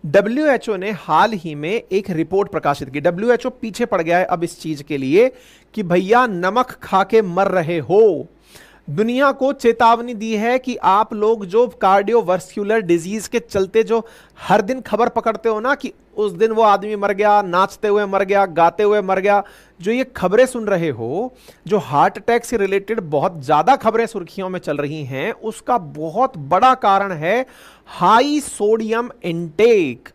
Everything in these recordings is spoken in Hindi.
डब्ल्यूएचओ ने हाल ही में एक रिपोर्ट प्रकाशित की। डब्ल्यूएचओ पीछे पड़ गया है अब इस चीज के लिए कि भैया नमक खा के मर रहे हो। दुनिया को चेतावनी दी है कि आप लोग जो कार्डियोवास्कुलर डिजीज के चलते जो हर दिन खबर पकड़ते हो ना कि उस दिन वो आदमी मर गया, नाचते हुए मर गया, गाते हुए मर गया, जो ये खबरें सुन रहे हो, जो हार्ट अटैक से रिलेटेड बहुत ज्यादा खबरें सुर्खियों में चल रही हैं, उसका बहुत बड़ा कारण है हाई सोडियम इनटेक।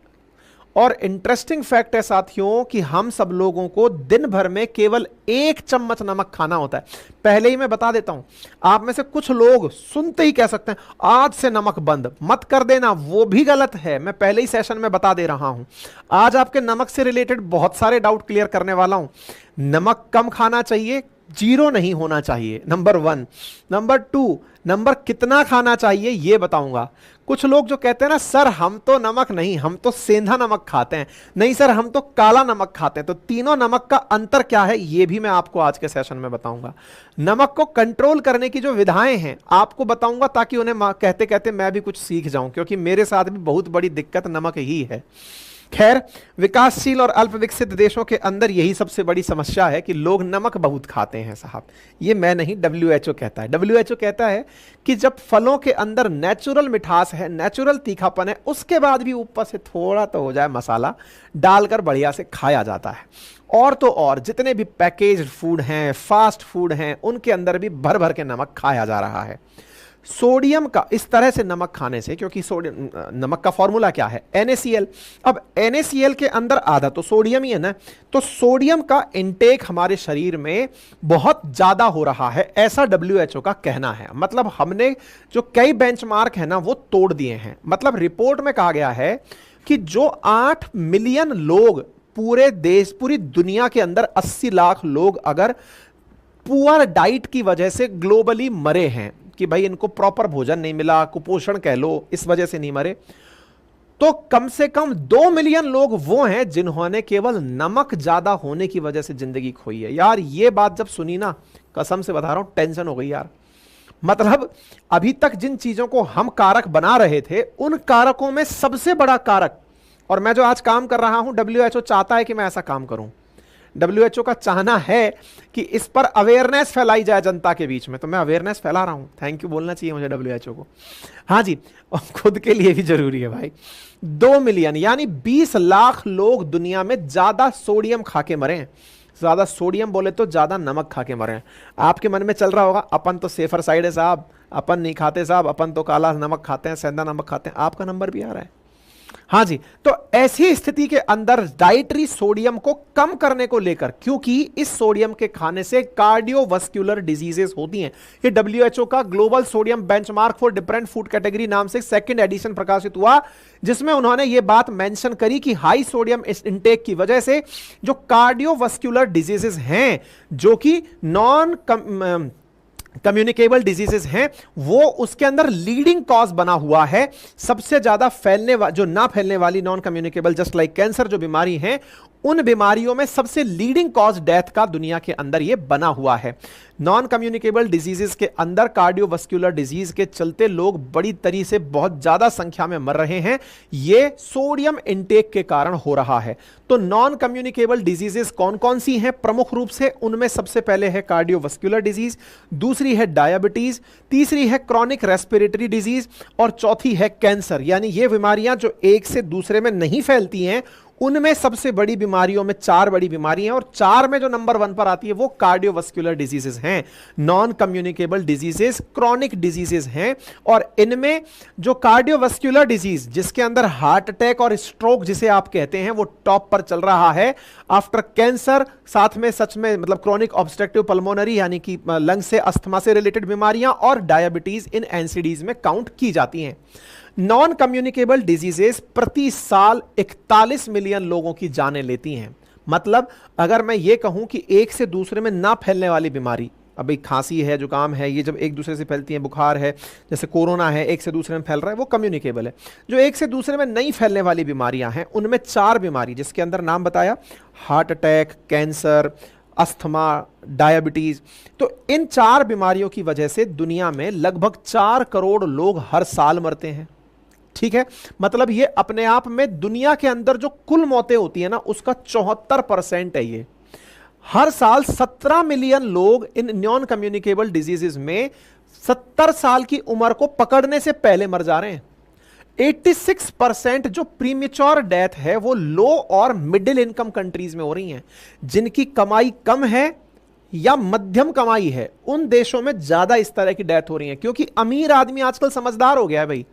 और इंटरेस्टिंग फैक्ट है साथियों कि हम सब लोगों को दिन भर में केवल 1 चम्मच नमक खाना होता है। पहले ही मैं बता देता हूं, आप में से कुछ लोग सुनते ही कह सकते हैं आज से नमक बंद मत कर देना, वो भी गलत है। मैं पहले ही सेशन में बता दे रहा हूं। आज आपके नमक से रिलेटेड बहुत सारे डाउट क्लियर करने वाला हूं। नमक कम खाना चाहिए, 0 नहीं होना चाहिए, नंबर 1। नंबर 2, नंबर कितना खाना चाहिए ये बताऊंगा। कुछ लोग जो कहते हैं ना सर हम तो नमक नहीं, हम तो सेंधा नमक खाते हैं, नहीं सर हम तो काला नमक खाते हैं, तो तीनों नमक का अंतर क्या है ये भी मैं आपको आज के सेशन में बताऊंगा। नमक को कंट्रोल करने की जो विधाएं हैं आपको बताऊंगा, ताकि उन्हें कहते कहते मैं भी कुछ सीख जाऊं, क्योंकि मेरे साथ भी बहुत बड़ी दिक्कत नमक ही है। खैर, विकासशील और अल्प विकसित देशों के अंदर यही सबसे बड़ी समस्या है कि लोग नमक बहुत खाते हैं साहब। ये मैं नहीं, डब्ल्यूएचओ कहता है। डब्ल्यूएचओ कहता है कि जब फलों के अंदर नेचुरल मिठास है, नेचुरल तीखापन है, उसके बाद भी ऊपर से थोड़ा तो हो जाए मसाला डालकर बढ़िया से खाया जाता है। और तो और जितने भी पैकेज्ड फूड हैं, फास्ट फूड हैं, उनके अंदर भी भर भर के नमक खाया जा रहा है। सोडियम का इस तरह से नमक खाने से, क्योंकि सोडियम नमक का फॉर्मूला क्या है NaCl। अब NaCl के अंदर आधा तो सोडियम ही है ना, तो सोडियम का इनटेक हमारे शरीर में बहुत ज्यादा हो रहा है, ऐसा डब्ल्यूएचओ का कहना है। मतलब हमने जो कई बेंचमार्क है ना वो तोड़ दिए हैं। मतलब रिपोर्ट में कहा गया है कि जो 8 मिलियन लोग पूरे देश, पूरी दुनिया के अंदर 80 लाख लोग अगर पुअर डाइट की वजह से ग्लोबली मरे हैं, कि भाई इनको प्रॉपर भोजन नहीं मिला, कुपोषण कह लो, इस वजह से नहीं मरे, तो कम से कम 2 मिलियन लोग वो हैं जिन्होंने केवल नमक ज्यादा होने की वजह से जिंदगी खोई है। यार ये बात जब सुनी ना, कसम से बता रहा हूं टेंशन हो गई यार। मतलब अभी तक जिन चीजों को हम कारक बना रहे थे, उन कारकों में सबसे बड़ा कारक, और मैं जो आज काम कर रहा हूं, डब्ल्यूएचओ चाहता है कि मैं ऐसा काम करूं। डब्ल्यूएचओ का चाहना है कि इस पर अवेयरनेस फैलाई जाए जनता के बीच में, तो मैं अवेयरनेस फैला रहा हूं। थैंक यू बोलना चाहिए मुझे डब्ल्यूएचओ को। हाँ जी, और खुद के लिए भी जरूरी है भाई। 2 मिलियन यानी 20 लाख लोग दुनिया में ज्यादा सोडियम खा के मरे हैं। ज्यादा सोडियम बोले तो ज्यादा नमक खा के मरे हैं। आपके मन में चल रहा होगा अपन तो सेफर साइड है साहब, अपन नहीं खाते साहब, अपन तो काला नमक खाते हैं, सेंधा नमक खाते हैं। आपका नंबर भी आ रहा है। हाँ जी, तो ऐसी स्थिति के अंदर डाइटरी सोडियम को कम करने को लेकर, क्योंकि इस सोडियम के खाने से कार्डियोवास्कुलर डिजीजेस होती हैं। ये डब्ल्यूएचओ का global sodium benchmark for different food category नाम से सेकंड एडिशन प्रकाशित हुआ, जिसमें उन्होंने ये बात मेंशन करी कि हाई सोडियम इनटेक की वजह से जो कार्डियोवास्कुलर डिजीजेस हैं, जो कि नॉन कम्युनिकेबल डिजीजेस हैं, वो उसके अंदर लीडिंग कॉज बना हुआ है। सबसे ज्यादा जो ना फैलने वाली non communicable just like cancer जो बीमारी है, उन बीमारियों में सबसे लीडिंग कॉज डेथ का दुनिया के अंदर ये बना हुआ है। नॉन कम्युनिकेबल डिजीजेस के अंदर कार्डियोवास्कुलर डिजीज के चलते लोग बड़ी तरीके से बहुत ज्यादा संख्या में मर रहे हैं। ये सोडियम इनटेक के कारण हो रहा है। तो नॉन कम्युनिकेबल डिजीजेस कौन कौन सी हैं? प्रमुख रूप से उनमें सबसे पहले है कार्डियोवास्कुलर डिजीज, दूसरी है डायबिटीज, तीसरी है क्रॉनिक रेस्पिरेटरी डिजीज, और चौथी है कैंसर। यानी ये बीमारियां जो एक से दूसरे में नहीं फैलती हैं, उनमें सबसे बड़ी बीमारियों में 4 बड़ी बीमारी हैं, और 4 में जो नंबर 1 पर आती है वो कार्डियोवास्कुलर डिजीजेस हैं, non communicable diseases, chronic diseases हैं। और इनमें जो कार्डियोवास्कुलर डिजीज जिसके अंदर हार्ट अटैक और स्ट्रोक जिसे आप कहते हैं वो टॉप पर चल रहा है आफ्टर कैंसर। साथ में सच में मतलब क्रॉनिक ऑब्स्ट्रक्टिव पल्मोनरी यानी कि लंग से अस्थमा से रिलेटेड बीमारियां और डायबिटीज इन एनसीडीज में काउंट की जाती हैं। नॉन कम्युनिकेबल डिजीजेस प्रति साल 41 मिलियन लोगों की जानें लेती हैं। मतलब अगर मैं ये कहूं कि एक से दूसरे में ना फैलने वाली बीमारी, अभी खांसी है, जुकाम है, ये जब एक दूसरे से फैलती है, बुखार है, जैसे कोरोना है, एक से दूसरे में फैल रहा है, वो कम्युनिकेबल है। जो एक से दूसरे में नहीं फैलने वाली बीमारियां हैं, उनमें 4 बीमारी जिसके अंदर नाम बताया, heart attack, cancer, asthma, diabetes. तो इन 4 बीमारियों की वजह से दुनिया में लगभग 4 करोड़ लोग हर साल मरते हैं। ठीक है, मतलब ये अपने आप में दुनिया के अंदर जो कुल मौतें होती है ना उसका 74% है। ये हर साल 17 मिलियन लोग इन नॉन कम्युनिकेबल डिजीजेस में 70 साल की उम्र को पकड़ने से पहले मर जा रहे हैं। 86% जो प्रीमेच्योर डेथ है वो लो और मिडिल इनकम कंट्रीज में हो रही हैं, जिनकी कमाई कम है या मध्यम कमाई है, उन देशों में ज्यादा इस तरह की डेथ हो रही है। क्योंकि अमीर आदमी आजकल समझदार हो गया है भाई।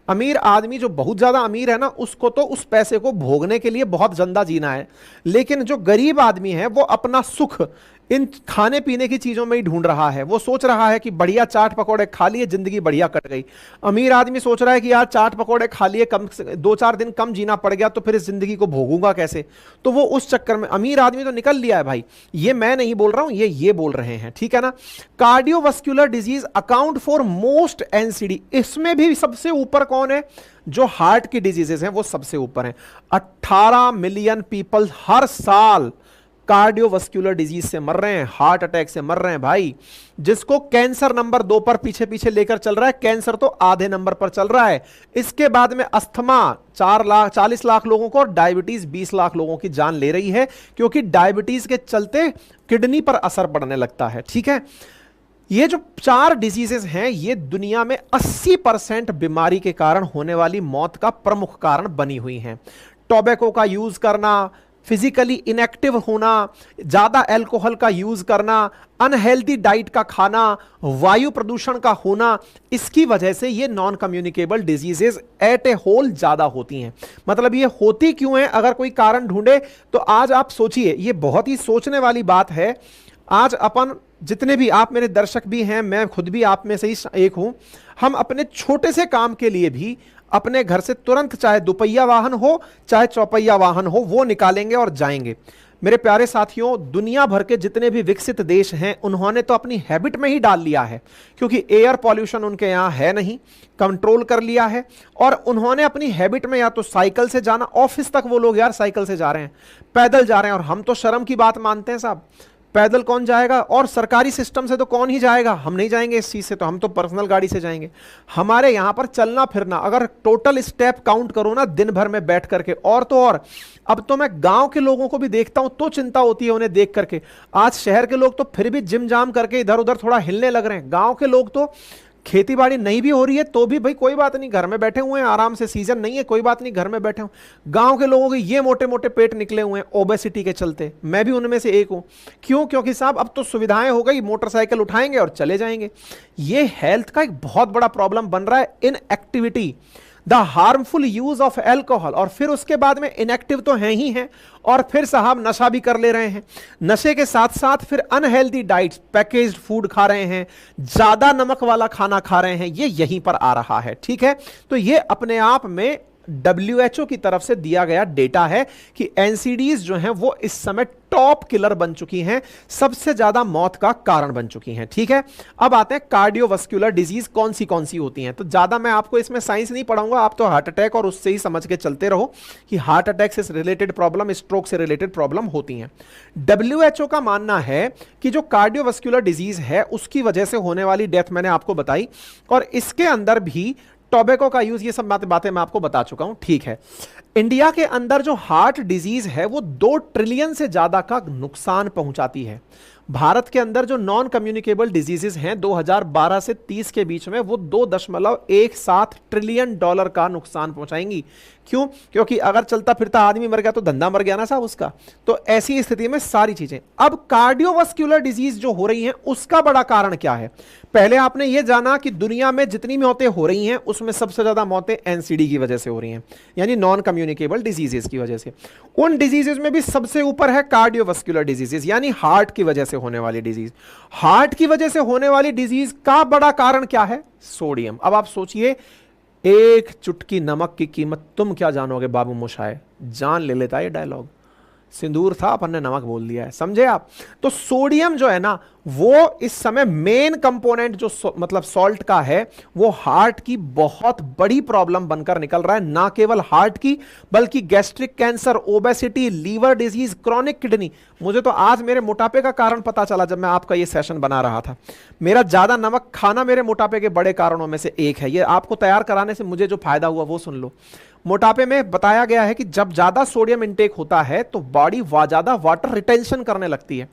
अमीर आदमी जो बहुत ज्यादा अमीर है ना, उसको तो उस पैसे को भोगने के लिए बहुत जिंदा जीना है, लेकिन जो गरीब आदमी है वो अपना सुख इन खाने पीने की चीजों में ही ढूंढ रहा है। वो सोच रहा है कि बढ़िया चाट पकौड़े खा लिए, जिंदगी बढ़िया कट गई। अमीर आदमी सोच रहा है कि यार चाट पकौड़े खा लिए, कम 2-4 दिन कम जीना पड़ गया तो फिर इस जिंदगी को भोगूंगा कैसे। तो वो उस चक्कर में अमीर आदमी तो निकल लिया है भाई। ये मैं नहीं बोल रहा हूं, ये बोल रहे हैं, ठीक है ना। Cardiovascular disease account for most NCD, इसमें भी सबसे ऊपर कौन है? जो हार्ट की डिजीजेस हैं वो सबसे ऊपर हैं। 18 मिलियन पीपल हर साल कार्डियोवास्कुलर डिजीज से मर रहे हैं, हार्ट अटैक से मर रहे हैं भाई। जिसको कैंसर नंबर 2 पर पीछे पीछे लेकर चल रहा है, कैंसर तो आधे नंबर पर चल रहा है। इसके बाद में अस्थमा 40 लाख लोगों को और डायबिटीज 20 लाख लोगों की जान ले रही है, क्योंकि डायबिटीज के चलते किडनी पर असर पड़ने लगता है, ठीक है। ये जो 4 डिजीजेस हैं ये दुनिया में 80% बीमारी के कारण होने वाली मौत का प्रमुख कारण बनी हुई हैं। टोबैको का यूज करना, फिजिकली इनएक्टिव होना, ज्यादा अल्कोहल का यूज करना, अनहेल्दी डाइट का खाना, वायु प्रदूषण का होना, इसकी वजह से ये नॉन कम्युनिकेबल डिजीजेस एट ए होल ज्यादा होती हैं। मतलब ये होती क्यों है, अगर कोई कारण ढूंढे तो आज आप सोचिए, ये बहुत ही सोचने वाली बात है। आज अपन जितने भी आप मेरे दर्शक भी हैं, मैं खुद भी आप में से ही एक हूं, हम अपने छोटे से काम के लिए भी अपने घर से तुरंत, चाहे दुपहिया वाहन हो चाहे चौपहिया वाहन हो, वो निकालेंगे और जाएंगे। मेरे प्यारे साथियों, दुनिया भर के जितने भी विकसित देश हैं उन्होंने तो अपनी हैबिट में ही डाल लिया है, क्योंकि एयर पॉल्यूशन उनके यहां है नहीं, कंट्रोल कर लिया है। और उन्होंने अपनी हैबिट में या तो साइकिल से जाना, ऑफिस तक वो लोग यार साइकिल से जा रहे हैं, पैदल जा रहे हैं। और हम तो शर्म की बात मानते हैं साहब, पैदल कौन जाएगा, और सरकारी सिस्टम से तो कौन ही जाएगा। हम नहीं जाएंगे इस चीज से, तो हम तो पर्सनल गाड़ी से जाएंगे। हमारे यहां पर चलना फिरना, अगर टोटल स्टेप काउंट करो ना दिन भर में बैठ करके, और तो और अब तो मैं गांव के लोगों को भी देखता हूं तो चिंता होती है उन्हें देख करके। आज शहर के लोग तो फिर भी जिम जाम करके इधर उधर थोड़ा हिलने लग रहे हैं, गांव के लोग तो खेती बाड़ी नहीं भी हो रही है तो भी भाई कोई बात नहीं, घर में बैठे हुए हैं आराम से, सीजन नहीं है कोई बात नहीं, घर में बैठे हूं। गांव के लोगों के ये मोटे मोटे पेट निकले हुए हैं ओबेसिटी के चलते, मैं भी उनमें से एक हूं। क्यों? क्योंकि साहब अब तो सुविधाएं हो गई, मोटरसाइकिल उठाएंगे और चले जाएंगे। ये हेल्थ का एक बहुत बड़ा प्रॉब्लम बन रहा है, in activity, the harmful use of alcohol. और फिर उसके बाद में इनएक्टिव तो हैं ही हैं, और फिर साहब नशा भी कर ले रहे हैं। नशे के साथ साथ फिर अनहेल्दी डाइट्स, पैकेज्ड फूड खा रहे हैं, ज्यादा नमक वाला खाना खा रहे हैं, ये यहीं पर आ रहा है, ठीक है। तो ये अपने आप में WHO की तरफ से दिया गया डेटा है कि एनसीडीज जो हैं वो इस समय टॉप किलर बन चुकी हैं, सबसे ज्यादा मौत का कारण बन चुकी हैं, ठीक है। अब आते हैं कार्डियोवास्कुलर डिजीज कौन सी होती हैं। तो ज्यादा मैं आपको इसमें साइंस नहीं पढ़ाऊंगा, आप तो हार्ट अटैक और उससे ही समझ के चलते रहो कि हार्ट अटैक से रिलेटेड प्रॉब्लम, स्ट्रोक से रिलेटेड प्रॉब्लम होती हैं। WHO का मानना है कि जो कार्डियोवास्कुलर डिजीज है उसकी वजह से होने वाली डेथ मैंने आपको बताई, और इसके अंदर भी टोबैको का यूज, ये सब बातें मैं आपको बता चुका हूं, ठीक है। इंडिया के अंदर जो हार्ट डिजीज है वो 2 ट्रिलियन से ज्यादा का नुकसान पहुंचाती है। भारत के अंदर जो नॉन कम्युनिकेबल डिजीजेस हैं 2012 से 30 के बीच में वो $2.17 ट्रिलियन का नुकसान पहुंचाएंगी। क्यों? क्योंकि अगर चलता फिरता आदमी मर गया तो धंधा मर गया ना साहब उसका। तो ऐसी स्थिति में सारी चीजें। अब कार्डियोवास्कुलर डिजीज जो हो रही हैं उसका बड़ा कारण क्या है? पहले आपने ये जाना कि दुनिया में जितनी मौतें हो रही हैं उसमें सबसे ज्यादा मौतें एनसीडी की वजह से हो रही हैं, यानी नॉन कम्युनिकेबल डिजीजेस की वजह से। उन डिजीजेस में भी सबसे ऊपर है कार्डियोवास्कुलर डिजीजेस, यानी हार्ट की वजह से होने वाली डिजीज। हार्ट की वजह से होने वाली डिजीज का बड़ा कारण क्या है? सोडियम। अब आप सोचिए, एक चुटकी नमक की कीमत तुम क्या जानोगे बाबू मोशाय, जान ले लेता है ये डायलॉग। सिंदूर था, अपन ने नमक बोल दिया है, समझे आप। तो सोडियम जो है ना वो इस समय मेन कंपोनेंट जो मतलब सॉल्ट का है, वो हार्ट की बहुत बड़ी प्रॉब्लम बनकर निकल रहा है। ना केवल हार्ट की, बल्कि gastric cancer, obesity, liver disease, chronic kidney. मुझे तो आज मेरे मोटापे का कारण पता चला जब मैं आपका ये सेशन बना रहा था। मेरा ज्यादा नमक खाना मेरे मोटापे के बड़े कारणों में से एक है। ये आपको तैयार कराने से मुझे जो फायदा हुआ वो सुन लो। मोटापे में बताया गया है कि जब ज्यादा सोडियम इंटेक होता है तो बॉडी ज्यादा वाटर रिटेंशन करने लगती है।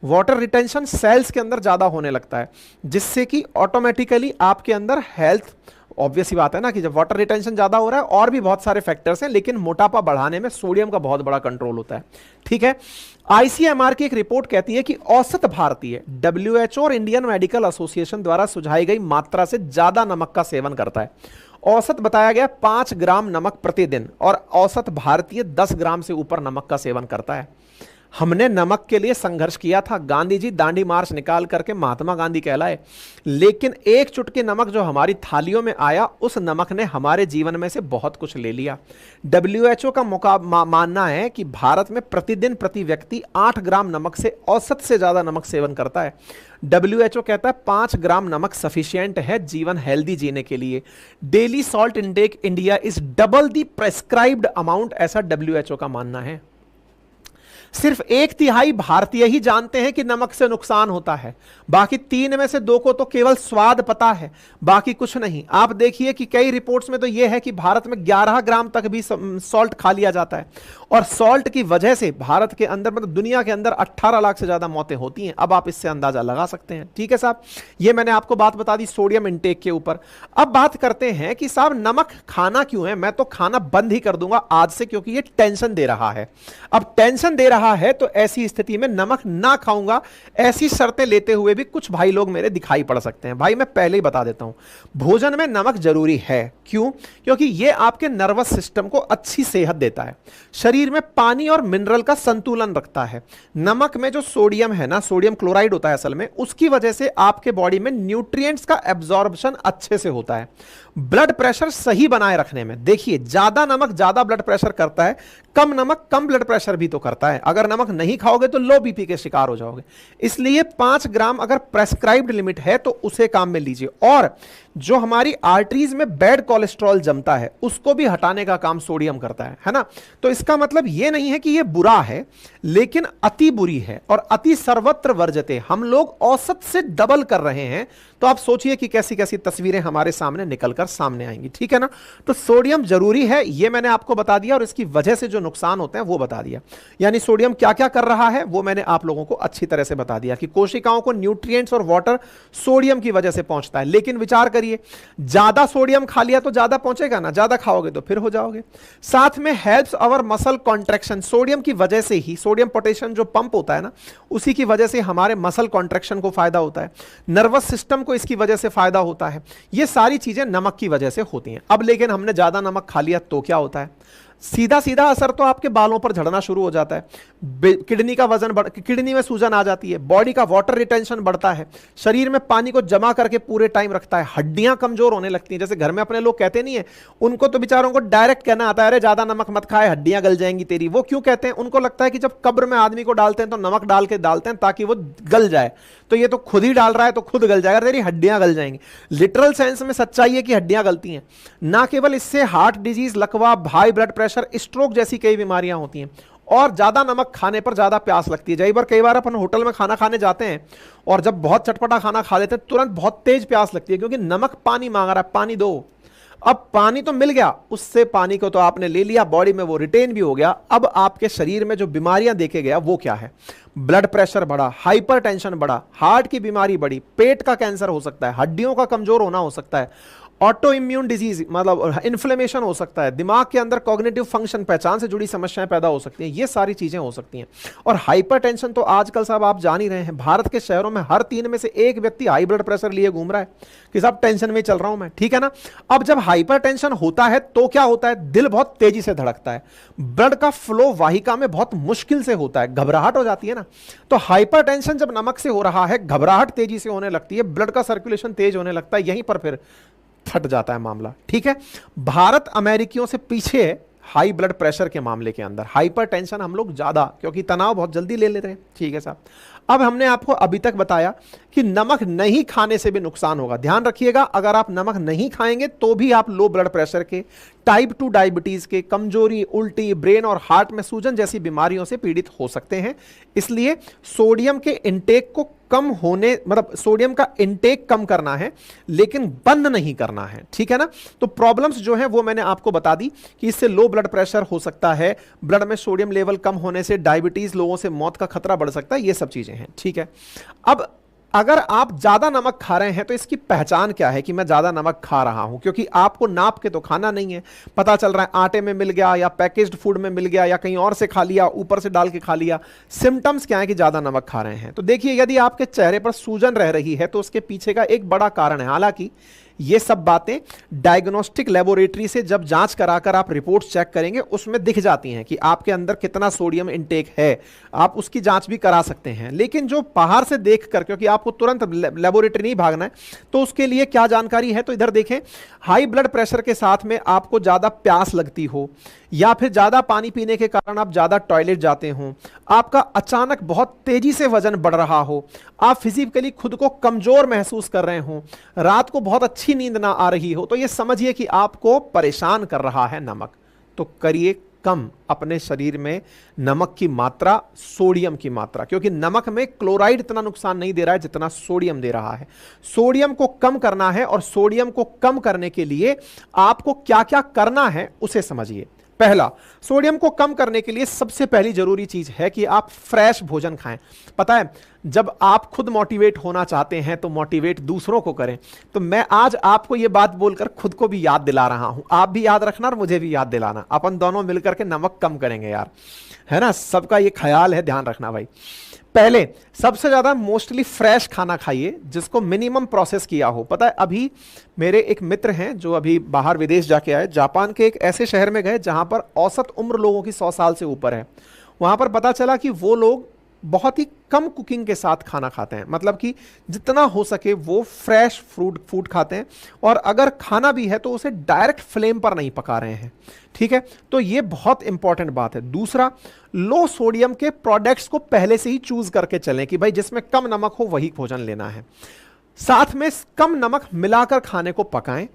वाटर रिटेंशन सेल्स के अंदर ज्यादा होने लगता है, जिससे कि ऑटोमेटिकली आपके अंदर हेल्थ, ऑब्वियस ही बात है ना कि जब वाटर रिटेंशन ज्यादा हो रहा है, और भी बहुत सारे फैक्टर्स हैं, लेकिन मोटापा बढ़ाने में सोडियम का बहुत बड़ा कंट्रोल होता है। ठीक है। आईसीएमआर की एक रिपोर्ट कहती है कि औसत भारतीय डब्ल्यूएचओ और इंडियन मेडिकल एसोसिएशन द्वारा सुझाई गई मात्रा से ज्यादा नमक का सेवन करता है। औसत बताया गया 5 ग्राम नमक प्रतिदिन, और औसत भारतीय 10 ग्राम से ऊपर नमक का सेवन करता है। हमने नमक के लिए संघर्ष किया था। गांधी जी दांडी मार्च निकाल करके महात्मा गांधी कहलाए, लेकिन एक चुटकी नमक जो हमारी थालियों में आया, उस नमक ने हमारे जीवन में से बहुत कुछ ले लिया। डब्ल्यूएचओ का मानना है कि भारत में प्रतिदिन प्रति व्यक्ति 8 ग्राम नमक से औसत से ज्यादा नमक सेवन करता है। डब्ल्यूएचओ कहता है 5 ग्राम नमक सफिशिएंट है जीवन हेल्दी जीने के लिए। Daily salt intake India is double the prescribed amount, ऐसा डब्ल्यूएचओ का मानना है। सिर्फ 1/3 भारतीय ही जानते हैं कि नमक से नुकसान होता है। बाकी 3 में से 2 को तो केवल स्वाद पता है, बाकी कुछ नहीं। आप देखिए कि कई रिपोर्ट्स में तो यह है कि भारत में 11 ग्राम तक भी सॉल्ट खा लिया जाता है, और सॉल्ट की वजह से भारत के अंदर, मतलब दुनिया के अंदर 18 लाख से ज्यादा मौतें होती हैं। अब आप इससे अंदाजा लगा सकते हैं। ठीक है साहब, ये मैंने आपको बात बता दी सोडियम इंटेक के ऊपर। अब बात करते हैं कि साहब नमक खाना क्यों है। मैं तो खाना बंद ही कर दूंगा आज से, क्योंकि ये टेंशन दे रहा है। अब टेंशन दे रहा है तो ऐसी स्थिति में नमक ना खाऊंगा, ऐसी शर्तें लेते हुए भी कुछ भाई लोग मेरे दिखाई पड़ सकते हैं। भाई मैं पहले ही बता देता हूं, भोजन में नमक जरूरी है। क्यों? क्योंकि यह आपके नर्वस सिस्टम को अच्छी सेहत देता है, शरीर में पानी और मिनरल का संतुलन रखता है। नमक में जो सोडियम है ना, सोडियम क्लोराइड होता है असल में, उसकी वजह से आपके बॉडी में न्यूट्रिएंट्स का एब्जॉर्प्शन अच्छे से होता है। ब्लड प्रेशर सही बनाए रखने में, देखिए ज्यादा नमक ज्यादा ब्लड प्रेशर करता है, कम नमक कम ब्लड प्रेशर भी तो करता है। अगर नमक नहीं खाओगे तो लो बीपी के शिकार हो जाओगे। इसलिए 5 ग्राम अगर प्रेस्क्राइब्ड लिमिट है तो उसे काम में लीजिए। और जो हमारी आर्टरीज में बैड कोलेस्ट्रॉल जमता है, उसको भी हटाने का काम सोडियम करता है ना। तो इसका मतलब यह नहीं है कि यह बुरा है, लेकिन अति बुरी है, और अति सर्वत्र वर्जते। हम लोग औसत से डबल कर रहे हैं, तो आप सोचिए कि कैसी कैसी तस्वीरें हमारे सामने निकलकर सामने आएंगी। ठीक है ना। तो सोडियम जरूरी है, यह मैंने आपको बता दिया, और इसकी वजह से जो नुकसान होते हैं वो बता दिया। यानी सोडियम क्या क्या कर रहा है वो मैंने आप लोगों को अच्छी तरह से बता दिया कि कोशिकाओं को न्यूट्रिएंट्स और वाटर सोडियम की वजह से पहुंचता है। लेकिन विचार करिए, ज्यादा सोडियम खा लिया तो ज्यादा पहुंचेगा ना, ज्यादा खाओगे तो फिर हो जाओगे। साथ में helps our muscle contraction, sodium की वजह से ही, सोडियम पोटेशियम जो पंप होता है ना, उसी की वजह से हमारे मसल कॉन्ट्रैक्शन को फायदा होता है, नर्वस सिस्टम को इसकी वजह से फायदा होता है। ये सारी चीजें नमक की वजह से होती हैं। अब लेकिन हमने ज्यादा नमक खा लिया तो क्या होता है? सीधा सीधा असर तो आपके बालों पर झड़ना शुरू हो जाता है, किडनी का वजन किडनी में सूजन आ जाती है, बॉडी का वाटर रिटेंशन बढ़ता है, शरीर में पानी को जमा करके पूरे टाइम रखता है, हड्डियां कमजोर होने लगती हैं। जैसे घर में अपने लोग कहते नहीं है, उनको तो बेचारों को डायरेक्ट कहना आता है, अरे ज्यादा नमक मत खाए, हड्डियां गल जाएंगी तेरी। वो क्यों कहते हैं? उनको लगता है कि जब कब्र में आदमी को डालते हैं तो नमक डाल के डालते हैं ताकि वो गल जाए, तो ये तो खुद ही डाल रहा है तो खुद गल जाएगा, तेरी हड्डियां गल जाएंगी। लिटरल सेंस में सच्चाई है कि हड्डियां गलती हैं। ना केवल इससे हार्ट डिजीज, लकवा, हाई ब्लड प्रेशर, स्ट्रोक जैसी कई बीमारियां होती हैं। और ज्यादा नमक खाने पर ज्यादा प्यास लगती है। कई बार अपन होटल में खाना खाने जाते हैं और जब बहुत चटपटा खाना खा लेते हैं तुरंत बहुत तेज प्यास लगती है, क्योंकि नमक पानी मांग रहा है, पानी दो। अब पानी तो मिल गया, उससे पानी को तो आपने ले लिया, बॉडी में वो रिटेन भी हो गया। अब आपके शरीर में जो बीमारियां देखे गया वो क्या है? ब्लड प्रेशर बढ़ा, हाइपरटेंशन बढ़ा, हार्ट की बीमारी बढ़ी, पेट का कैंसर हो सकता है, हड्डियों का कमजोर होना हो सकता है, ऑटो इम्यून डिजीज मतलब इन्फ्लेमेशन हो सकता है, दिमाग के अंदर कॉग्निटिव फंक्शन, पहचान से जुड़ी समस्याएं पैदा हो सकती हैं। ये सारी चीजें हो सकती हैं। और हाइपरटेंशन तो आजकल साहब आप जान ही रहे हैं, भारत के शहरों में हर 3 में से 1 व्यक्ति हाई ब्लड प्रेशर लिए घूम रहा है कि साहब टेंशन में चल रहा हूं मैं। ठीक है ना। अब जब हाइपरटेंशन होता है तो क्या होता है? दिल बहुत तेजी से धड़कता है, ब्लड का फ्लो वाहिका में बहुत मुश्किल से होता है, घबराहट हो जाती है ना। तो हाइपरटेंशन जब नमक से हो रहा है, घबराहट तेजी से होने लगती है, ब्लड का सर्कुलेशन तेज होने लगता है, यहीं पर फिर फट जाता है मामला। ठीक है। भारत अमेरिकियों से पीछे है हाई ब्लड प्रेशर के मामले के अंदर, हाइपरटेंशन हम लोग ज्यादा, क्योंकि तनाव बहुत जल्दी ले लेते हैं। ठीक है साहब, अब हमने आपको अभी तक बताया कि नमक नहीं खाने से भी नुकसान होगा। ध्यान रखिएगा, अगर आप नमक नहीं खाएंगे तो भी आप लो ब्लड प्रेशर के, टाइप 2 डायबिटीज के, कमजोरी, उल्टी, ब्रेन और हार्ट में सूजन जैसी बीमारियों से पीड़ित हो सकते हैं। इसलिए सोडियम के इंटेक को कम होने, मतलब सोडियम का इंटेक कम करना है, लेकिन बंद नहीं करना है। ठीक है ना। तो प्रॉब्लम्स जो है वो मैंने आपको बता दी कि इससे लो ब्लड प्रेशर हो सकता है, ब्लड में सोडियम लेवल कम होने से डायबिटीज, लोगों से मौत का खतरा बढ़ सकता है, ये सब चीजें हैं। ठीक है। अब अगर आप ज्यादा नमक खा रहे हैं तो इसकी पहचान क्या है कि मैं ज्यादा नमक खा रहा हूं, क्योंकि आपको नाप के तो खाना नहीं है, पता चल रहा है आटे में मिल गया या पैकेज्ड फूड में मिल गया या कहीं और से खा लिया, ऊपर से डाल के खा लिया। सिम्टम्स क्या है कि ज्यादा नमक खा रहे हैं। तो देखिए, यदि आपके चेहरे पर सूजन रह रही है तो उसके पीछे का एक बड़ा कारण है। हालांकि ये सब बातें डायग्नोस्टिक लेबोरेटरी से जब जांच कराकर आप रिपोर्ट्स चेक करेंगे उसमें दिख जाती हैं कि आपके अंदर कितना सोडियम इंटेक है, आप उसकी जांच भी करा सकते हैं। लेकिन जो बाहर से देखकर, क्योंकि आपको तुरंत लेबोरेटरी नहीं भागना है, तो उसके लिए क्या जानकारी है तो इधर देखें। हाई ब्लड प्रेशर के साथ में आपको ज्यादा प्यास लगती हो, या फिर ज्यादा पानी पीने के कारण आप ज्यादा टॉयलेट जाते हो, आपका अचानक बहुत तेजी से वजन बढ़ रहा हो, आप फिजिकली खुद को कमजोर महसूस कर रहे हो, रात को बहुत अच्छी नींद ना आ रही हो, तो ये समझिए कि आपको परेशान कर रहा है नमक। तो करिए कम अपने शरीर में नमक की मात्रा, सोडियम की मात्रा, क्योंकि नमक में क्लोराइड इतना नुकसान नहीं दे रहा है जितना सोडियम दे रहा है। सोडियम को कम करना है, और सोडियम को कम करने के लिए आपको क्या क्या करना है उसे समझिए। पहला, सोडियम को कम करने के लिए सबसे पहली जरूरी चीज है कि आप फ्रेश भोजन खाएं। पता है, जब आप खुद मोटिवेट होना चाहते हैं तो मोटिवेट दूसरों को करें। तो मैं आज आपको यह बात बोलकर खुद को भी याद दिला रहा हूं, आप भी याद रखना और मुझे भी याद दिलाना। अपन दोनों मिलकर के नमक कम करेंगे यार, है ना। सबका ये ख्याल है, ध्यान रखना भाई। पहले सबसे ज्यादा मोस्टली फ्रेश खाना खाइए जिसको मिनिमम प्रोसेस किया हो। पता है, अभी मेरे एक मित्र हैं जो अभी बाहर विदेश जाके आए, जापान के एक ऐसे शहर में गए जहां पर औसत उम्र लोगों की 100 साल से ऊपर है। वहां पर पता चला कि वो लोग बहुत ही कम कुकिंग के साथ खाना खाते हैं, मतलब कि जितना हो सके वो फ्रेश फूड खाते हैं, और अगर खाना भी है तो उसे डायरेक्ट फ्लेम पर नहीं पका रहे हैं। ठीक है, तो ये बहुत इंपॉर्टेंट बात है। दूसरा, लो सोडियम के प्रोडक्ट्स को पहले से ही चूज करके चलें कि भाई जिसमें कम नमक हो वही भोजन लेना है। साथ में कम नमक मिलाकर खाने को पकाएं।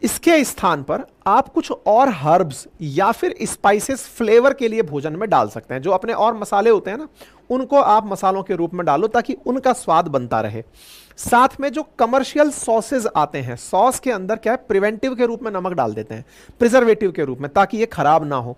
इसके स्थान पर आप कुछ और हर्ब्स या फिर स्पाइसेस फ्लेवर के लिए भोजन में डाल सकते हैं। जो अपने और मसाले होते हैं ना, उनको आप मसालों के रूप में डालो ताकि उनका स्वाद बनता रहे। साथ में जो कमर्शियल सॉसेज आते हैं, सॉस के अंदर क्या है, प्रिवेंटिव के रूप में नमक डाल देते हैं, प्रिजर्वेटिव के रूप में, ताकि ये खराब ना हो,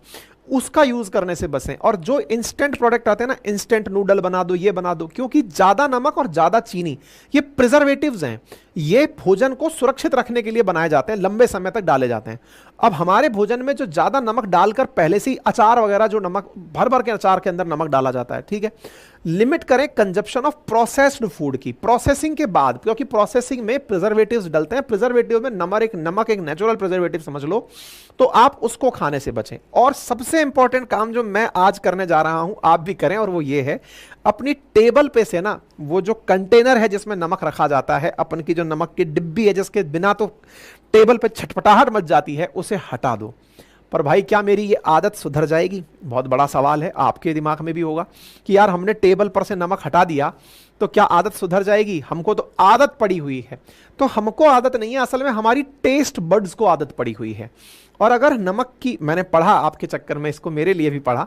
उसका यूज करने से बचें। और जो इंस्टेंट प्रोडक्ट आते हैं ना, इंस्टेंट नूडल बना दो, ये बना दो, क्योंकि ज्यादा नमक और ज्यादा चीनी ये प्रिजर्वेटिव्स हैं, ये भोजन को सुरक्षित रखने के लिए बनाए जाते हैं, लंबे समय तक डाले जाते हैं। अब हमारे भोजन में जो ज्यादा नमक डालकर पहले से ही अचार वगैरह, जो नमक भर भर के अचार के अंदर नमक डाला जाता है, ठीक है, लिमिट करें कंजप्शन ऑफ प्रोसेस्ड फूड की, प्रोसेसिंग के बाद, क्योंकि प्रोसेसिंग में प्रिजर्वेटिव्स डलते हैं। प्रिजर्वेटिव में नमक एक नेचुरल प्रिजर्वेटिव समझ लो, तो आप उसको खाने से बचें। और सबसे इंपॉर्टेंट काम जो मैं आज करने जा रहा हूं, आप भी करें, और वो ये है, अपनी टेबल पे से ना वो जो कंटेनर है जिसमें नमक रखा जाता है, अपन की जो नमक की डिब्बी है जिसके बिना तो टेबल पे छटपटाहट मच जाती है, उसे हटा दो। पर भाई क्या मेरी ये आदत सुधर जाएगी? बहुत बड़ा सवाल है, आपके दिमाग में भी होगा कि यार हमने टेबल पर से नमक हटा दिया तो क्या आदत सुधर जाएगी? हमको तो आदत पड़ी हुई है। तो हमको आदत नहीं है, असल में हमारी टेस्ट बड्स को आदत पड़ी हुई है। और अगर नमक की, मैंने पढ़ा आपके चक्कर में, इसको मेरे लिए भी पढ़ा,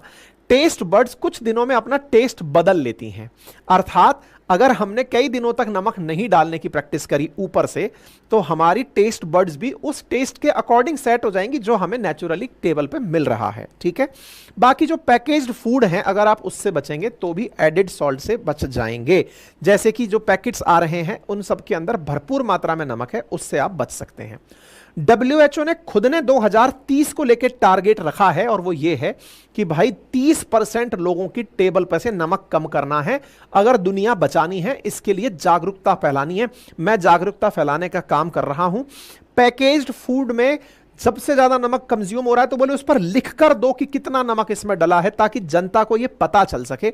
टेस्ट बड्स कुछ दिनों में अपना टेस्ट बदल लेती हैं। अर्थात अगर हमने कई दिनों तक नमक नहीं डालने की प्रैक्टिस करी ऊपर से, तो हमारी टेस्ट बड्स भी उस टेस्ट के अकॉर्डिंग सेट हो जाएंगी जो हमें नेचुरली टेबल पे मिल रहा है। ठीक है, बाकी जो पैकेज्ड फूड हैं, अगर आप उससे बचेंगे तो भी एडिड सॉल्ट से बच जाएंगे। जैसे कि जो पैकेट्स आ रहे हैं उन सब के अंदर भरपूर मात्रा में नमक है, उससे आप बच सकते हैं। WHO ने खुद ने 2030 को लेकर टारगेट रखा है, और वो ये है कि भाई 30% लोगों की टेबल पर से नमक कम करना है अगर दुनिया बचानी है। इसके लिए जागरूकता फैलानी है। मैं जागरूकता फैलाने का काम कर रहा हूं। पैकेज्ड फूड में सबसे ज्यादा नमक कंज्यूम हो रहा है तो बोले उस पर लिख कर दो कि कितना नमक इसमें डला है, ताकि जनता को यह पता चल सके।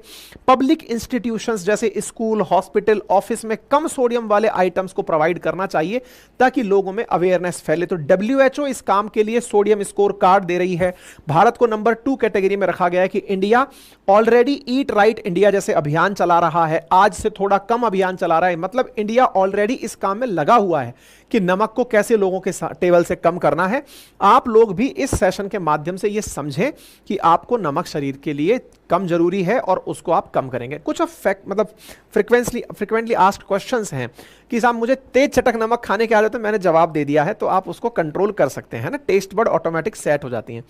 पब्लिक इंस्टीट्यूशंस जैसे स्कूल, हॉस्पिटल, ऑफिस में कम सोडियम वाले आइटम्स को प्रोवाइड करना चाहिए ताकि लोगों में अवेयरनेस फैले। तो डब्ल्यूएचओ इस काम के लिए सोडियम स्कोर कार्ड दे रही है। भारत को नंबर 2 कैटेगरी में रखा गया है कि India already eat right India जैसे अभियान चला रहा है, आज से थोड़ा कम अभियान चला रहा है, मतलब इंडिया ऑलरेडी इस काम में लगा हुआ है कि नमक को कैसे लोगों के टेबल से कम करना है। आप लोग भी इस सेशन के माध्यम से यह समझें कि आपको नमक शरीर के लिए कम जरूरी है और उसको आप कम करेंगे। कुछ मतलब फ्रिक्वेंटली आस्क्ड क्वेश्चंस हैं कि साहब मुझे तेज चटक नमक खाने की आदत है, मैंने जवाब दे दिया है, तो आप उसको कंट्रोल कर सकते हैं ना, टेस्ट बड ऑटोमेटिक सेट हो जाती हैं।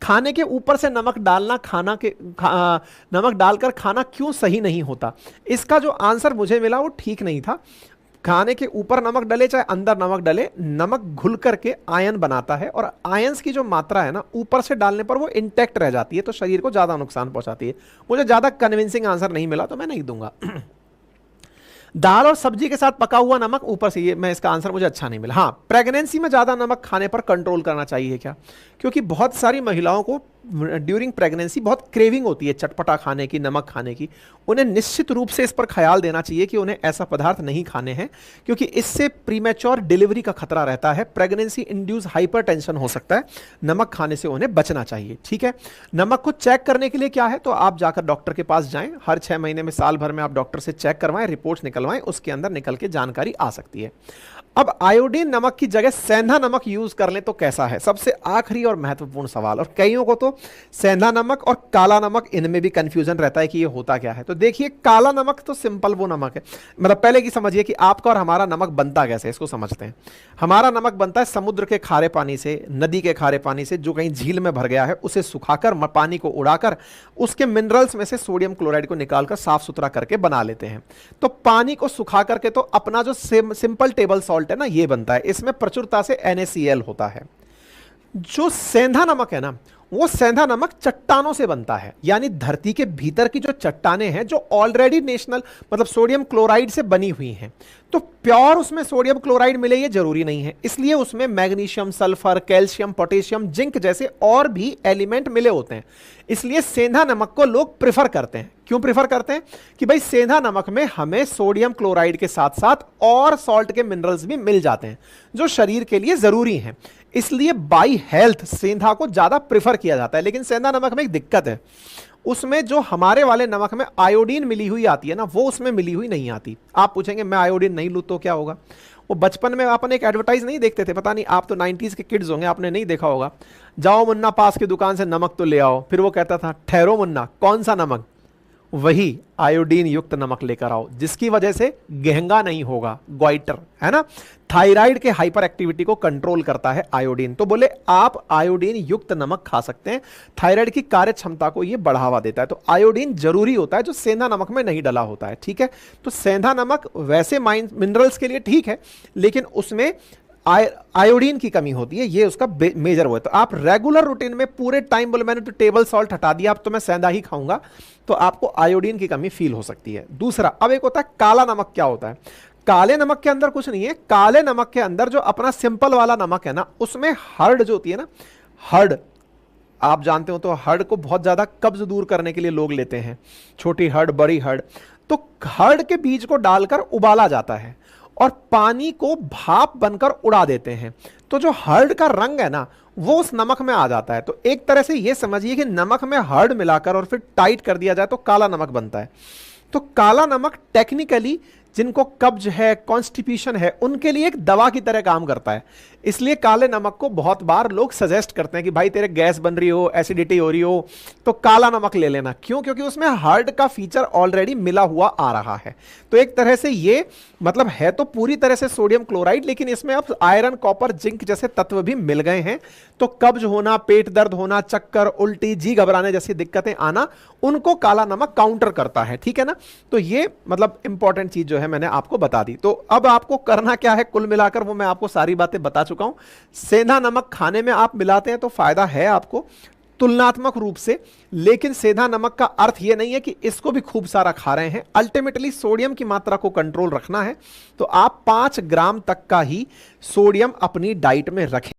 खाने के ऊपर से नमक डालना, नमक डालकर खाना क्यों सही नहीं होता? इसका जो आंसर मुझे मिला वो ठीक नहीं था। खाने के ऊपर नमक डले चाहे अंदर नमक डले, नमक घुल करके आयन बनाता है और आयंस की जो मात्रा है ना, ऊपर से डालने पर वो इंटैक्ट रह जाती है, तो शरीर को ज्यादा नुकसान पहुंचाती है। मुझे ज्यादा कन्विंसिंग आंसर नहीं मिला तो मैं नहीं दूंगा। दाल और सब्जी के साथ पका हुआ नमक ऊपर से, ये मैं इसका आंसर मुझे अच्छा नहीं मिला। हाँ, प्रेगनेंसी में ज्यादा नमक खाने पर कंट्रोल करना चाहिए क्या? क्योंकि बहुत सारी महिलाओं को ड्यूरिंग प्रेगनेंसी बहुत क्रेविंग होती है चटपटा खाने की, नमक खाने की। उन्हें निश्चित रूप से इस पर ख्याल देना चाहिए कि उन्हें ऐसा पदार्थ नहीं खाने हैं, क्योंकि इससे प्रीमेच्योर डिलीवरी का खतरा रहता है, प्रेगनेंसी इंड्यूस हाइपरटेंशन हो सकता है। नमक खाने से उन्हें बचना चाहिए, ठीक है। नमक को चेक करने के लिए क्या है, तो आप जाकर डॉक्टर के पास जाएं, हर 6 महीने में, साल भर में आप डॉक्टर से चेक करवाएं, रिपोर्ट्स निकलवाएं, उसके अंदर निकल के जानकारी आ सकती है। अब आयोडीन नमक की जगह सेंधा नमक यूज कर लें तो कैसा है? सबसे आखिरी और महत्वपूर्ण सवाल, और कईयों को तो सेंधा नमक और काला नमक, इनमें भी कंफ्यूजन रहता है कि ये होता क्या है। तो देखिए, काला नमक तो सिंपल वो नमक है, मतलब पहले की समझिए कि आपका और हमारा नमक बनता कैसे, इसको समझते हैं। हमारा नमक बनता है समुद्र के खारे पानी से, नदी के खारे पानी से, जो कहीं झील में भर गया है, उसे सुखाकर, पानी को उड़ाकर, उसके मिनरल्स में से सोडियम क्लोराइड को निकालकर साफ सुथरा करके बना लेते हैं। तो पानी को सुखा करके तो अपना जो सिंपल टेबल सॉल्ट है ना, ये बनता है। इसमें प्रचुरता से NaCl होता है। जो सेंधा नमक है ना, वो सेंधा नमक चट्टानों से बनता है, यानी धरती के भीतर की जो चट्टानें हैं, जो ऑलरेडी नेशनल मतलब सोडियम क्लोराइड से बनी हुई हैं। तो प्योर उसमें सोडियम क्लोराइड मिले ये जरूरी नहीं है, इसलिए उसमें magnesium, sulphur, calcium, potassium, zinc जैसे और भी एलिमेंट मिले होते हैं। इसलिए सेंधा नमक को लोग प्रेफर करते हैं। क्यों प्रेफर करते हैं? कि भाई सेंधा नमक में हमें सोडियम क्लोराइड के साथ साथ और सॉल्ट के मिनरल्स भी मिल जाते हैं, जो शरीर के लिए जरूरी हैं। इसलिए बाई हेल्थ सेंधा को ज्यादा प्रेफर किया जाता है। लेकिन सेंधा नमक में एक दिक्कत है, उसमें जो हमारे वाले नमक में आयोडीन मिली हुई आती है ना, वो उसमें मिली हुई नहीं आती। आप पूछेंगे मैं आयोडीन नहीं लूं तो क्या होगा? वो बचपन में अपन एक एडवर्टाइज नहीं देखते थे, पता नहीं, आप तो 90s के किड्स होंगे, आपने नहीं देखा होगा। जाओ मुन्ना, पास की दुकान से नमक तो ले आओ। फिर वो कहता था, ठहरो मुन्ना, कौन सा नमक? वही आयोडीन युक्त नमक लेकर आओ, जिसकी वजह से गहंगा नहीं होगा, ग्वाइटर, है ना। थायराइड के हाइपर एक्टिविटी को कंट्रोल करता है आयोडीन। तो बोले आप आयोडीन युक्त नमक खा सकते हैं, थायराइड की कार्य क्षमता को यह बढ़ावा देता है। तो आयोडीन जरूरी होता है, जो सेंधा नमक में नहीं डला होता है, ठीक है। तो सेंधा नमक वैसे मिनरल्स के लिए ठीक है, लेकिन उसमें आयोडीन की कमी होती है, ये उसका मेजर वो है। तो आप रेगुलर रूटीन में पूरे टाइम बोले मैंने तो टेबल सॉल्ट हटा दिया, अब तो मैं सेंधा ही खाऊंगा, तो आपको आयोडीन की कमी फील हो सकती है। दूसरा, अब एक होता है काला नमक। क्या होता है? काले नमक के अंदर कुछ नहीं है। काले नमक के अंदर जो अपना सिंपल वाला नमक है ना, उसमें हर्ड जो होती है ना, हर्ड आप जानते हो, तो हर्ड को बहुत ज्यादा कब्ज दूर करने के लिए लोग लेते हैं, छोटी हर्ड, बड़ी हर्ड। तो हर्ड के बीज को डालकर उबाला जाता है और पानी को भाप बनकर उड़ा देते हैं। तो जो हर्ड का रंग है ना, वो उस नमक में आ जाता है। तो एक तरह से ये समझिए कि नमक में हर्ड मिलाकर और फिर टाइट कर दिया जाए तो काला नमक बनता है। तो काला नमक टेक्निकली जिनको कब्ज है, कॉन्स्टिपेशन है, उनके लिए एक दवा की तरह काम करता है। इसलिए काले नमक को बहुत बार लोग सजेस्ट करते हैं कि भाई तेरे गैस बन रही हो, एसिडिटी हो रही हो, तो काला नमक ले लेना। क्यों? क्योंकि उसमें हार्ड का फीचर ऑलरेडी मिला हुआ आ रहा है। तो एक तरह से ये मतलब है तो पूरी तरह से सोडियम क्लोराइड, लेकिन इसमें अब आयरन, कॉपर, जिंक जैसे तत्व भी मिल गए हैं। तो कब्ज होना, पेट दर्द होना, चक्कर, उल्टी, जी घबराने जैसी दिक्कतें आना, उनको काला नमक काउंटर करता है, ठीक है ना। तो ये मतलब इंपॉर्टेंट चीज जो है मैंने आपको बता दी। तो अब आपको करना क्या है, कुल मिलाकर वो मैं आपको सारी बातें बता चुका हूं। सेंधा नमक खाने में आप मिलाते हैं तो फायदा है आपको तुलनात्मक रूप से, लेकिन सेंधा नमक का अर्थ यह नहीं है कि इसको भी खूब सारा खा रहे हैं। अल्टीमेटली सोडियम की मात्रा को कंट्रोल रखना है, तो आप 5 ग्राम तक का ही सोडियम अपनी डाइट में रखें।